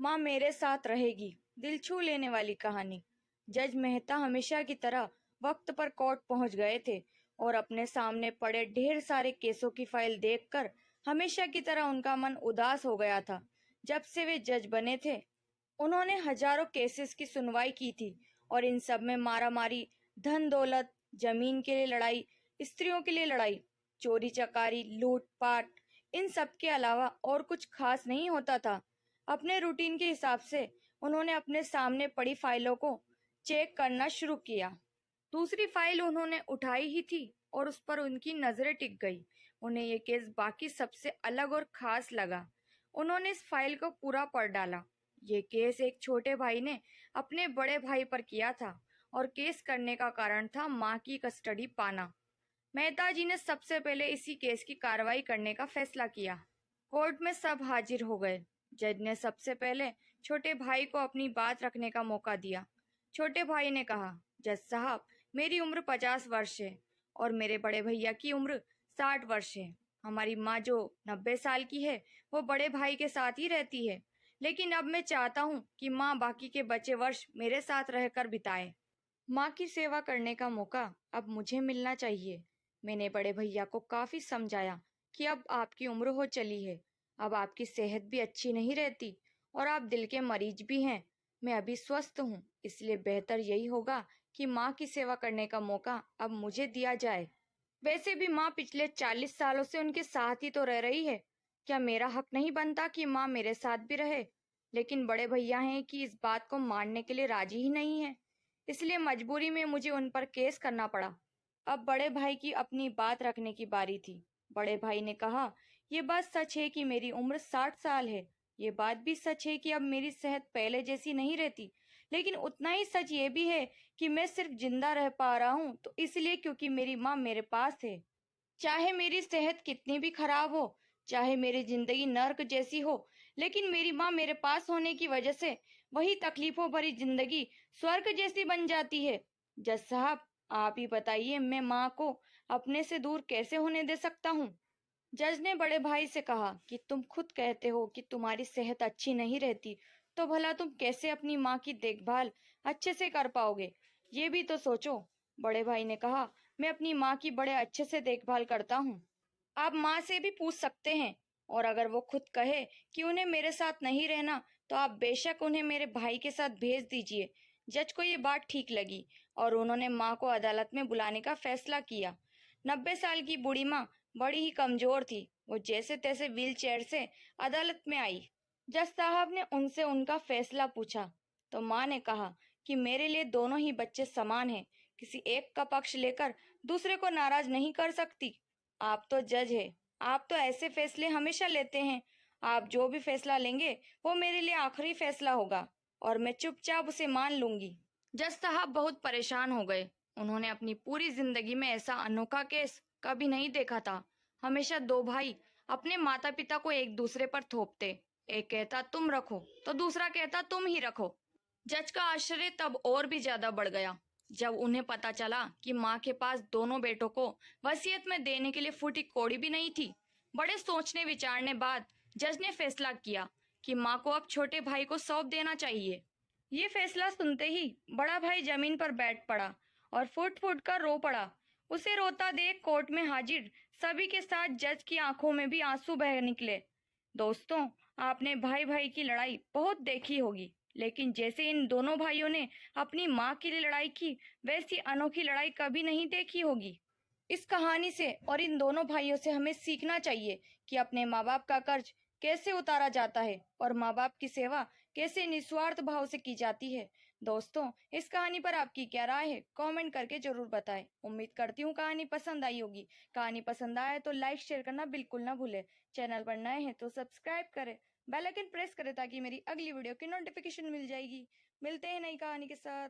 माँ मेरे साथ रहेगी, दिल छू लेने वाली कहानी। जज मेहता हमेशा की तरह वक्त पर कोर्ट पहुंच गए थे और अपने सामने पड़े ढेर सारे केसों की फाइल देखकर हमेशा की तरह उनका मन उदास हो गया था। जब से वे जज बने थे, उन्होंने हजारों केसेस की सुनवाई की थी और इन सब में मारामारी, धन दौलत, जमीन के लिए लड़ाई, स्त्रियों के लिए लड़ाई, चोरी चकारी, लूटपाट, इन सब के अलावा और कुछ खास नहीं होता था। अपने रूटीन के हिसाब से उन्होंने अपने सामने पड़ी फाइलों को चेक करना शुरू किया। दूसरी फाइल उन्होंने उठाई ही थी और उस पर उनकी नजरें टिक गई। उन्हें ये केस बाकी सबसे अलग और खास लगा। उन्होंने इस फाइल को पूरा पढ़ डाला। ये केस एक छोटे भाई ने अपने बड़े भाई पर किया था और केस करने का कारण था माँ की कस्टडी पाना। मेहता जी ने सबसे पहले इसी केस की कार्रवाई करने का फैसला किया। कोर्ट में सब हाजिर हो गए। जज ने सबसे पहले छोटे भाई को अपनी बात रखने का मौका दिया। छोटे भाई ने कहा, जज साहब, मेरी उम्र 50 वर्ष है और मेरे बड़े भैया की उम्र 60 वर्ष है। हमारी माँ जो 90 साल की है, वो बड़े भाई के साथ ही रहती है, लेकिन अब मैं चाहता हूँ कि माँ बाकी के बचे वर्ष मेरे साथ रहकर बिताए। माँ की सेवा करने का मौका अब मुझे मिलना चाहिए। मैंने बड़े भैया को काफी समझाया कि अब आपकी उम्र हो चली है, अब आपकी सेहत भी अच्छी नहीं रहती और आप दिल के मरीज भी हैं। मैं अभी स्वस्थ हूँ, इसलिए बेहतर यही होगा कि माँ की सेवा करने का मौका अब मुझे दिया जाए। वैसे भी माँ पिछले 40 सालों से उनके साथ ही तो रह रही है। क्या मेरा हक नहीं बनता कि माँ मेरे साथ भी रहे? लेकिन बड़े भैया हैं कि इस बात को मानने के लिए राजी ही नहीं है, इसलिए मजबूरी में मुझे उन पर केस करना पड़ा। अब बड़े भाई की अपनी बात रखने की बारी थी। बड़े भाई ने कहा, ये बात सच है कि मेरी उम्र 60 साल है। ये बात भी सच है कि अब मेरी सेहत पहले जैसी नहीं रहती, लेकिन उतना ही सच ये भी है कि मैं सिर्फ जिंदा रह पा रहा हूँ तो इसलिए क्योंकि मेरी माँ मेरे पास है। चाहे मेरी सेहत कितनी भी खराब हो, चाहे मेरी जिंदगी नर्क जैसी हो, लेकिन मेरी माँ मेरे पास होने की वजह से वही तकलीफों भरी जिंदगी स्वर्ग जैसी बन जाती है। जज साहब, आप ही बताइए, मैं माँ को अपने से दूर कैसे होने दे सकता हूँ? जज ने बड़े भाई से कहा कि तुम खुद कहते हो कि तुम्हारी सेहत अच्छी नहीं रहती, तो भला तुम कैसे अपनी माँ की देखभाल अच्छे से कर पाओगे? ये भी तो सोचो। बड़े भाई ने कहा, मैं अपनी माँ की बड़े अच्छे से देखभाल करता हूँ। आप माँ से भी पूछ सकते हैं, और अगर वो खुद कहे कि उन्हें मेरे साथ नहीं रहना, तो आप बेशक उन्हें मेरे भाई के साथ भेज दीजिए। जज को ये बात ठीक लगी और उन्होंने माँ को अदालत में बुलाने का फैसला किया। 90 साल की बूढ़ी माँ बड़ी ही कमजोर थी। वो जैसे तैसे व्हील चेयर से अदालत में आई। जज साहब ने उनसे उनका फैसला पूछा तो माँ ने कहा कि मेरे लिए दोनों ही बच्चे समान हैं। किसी एक का पक्ष लेकर दूसरे को नाराज नहीं कर सकती। आप तो जज है, आप तो ऐसे फैसले हमेशा लेते हैं। आप जो भी फैसला लेंगे वो मेरे लिए आखिरी फैसला होगा और मैं चुपचाप उसे मान लूंगी। जज साहब बहुत परेशान हो गए। उन्होंने अपनी पूरी जिंदगी में ऐसा अनोखा केस कभी नहीं देखा था। हमेशा दो भाई अपने माता पिता को एक दूसरे पर थोपते। एक कहता तुम रखो तो दूसरा कहता तुम ही रखो। जज का आश्चर्य तब और भी ज्यादा बढ़ गया जब उन्हें पता चला कि माँ के पास दोनों बेटों को वसीयत में देने के लिए फूटी कौड़ी भी नहीं थी। बड़े सोचने विचारने बाद जज ने फैसला किया कि माँ को अब छोटे भाई को सौंप देना चाहिए। ये फैसला सुनते ही बड़ा भाई जमीन पर बैठ पड़ा और फुट फुट कर रो पड़ा। उसे रोता देख कोर्ट में हाजिर सभी के साथ जज की आंखों में भी आंसू बह निकले। दोस्तों, आपने भाई भाई की लड़ाई बहुत देखी होगी, लेकिन जैसे इन दोनों भाइयों ने अपनी माँ के लिए लड़ाई की, वैसी अनोखी लड़ाई कभी नहीं देखी होगी। इस कहानी से और इन दोनों भाइयों से हमें सीखना चाहिए कि अपने माँ बाप का कर्ज कैसे उतारा जाता है और माँ बाप की सेवा कैसे निस्वार्थ भाव से की जाती है। दोस्तों, इस कहानी पर आपकी क्या राय है? कमेंट करके जरूर बताएं। उम्मीद करती हूँ कहानी पसंद आई होगी। कहानी पसंद आए तो लाइक शेयर करना बिल्कुल ना भूले। चैनल पर नए हैं तो सब्सक्राइब करें, बेल आइकन प्रेस करें ताकि मेरी अगली वीडियो की नोटिफिकेशन मिल जाएगी। मिलते हैं नई कहानी के साथ।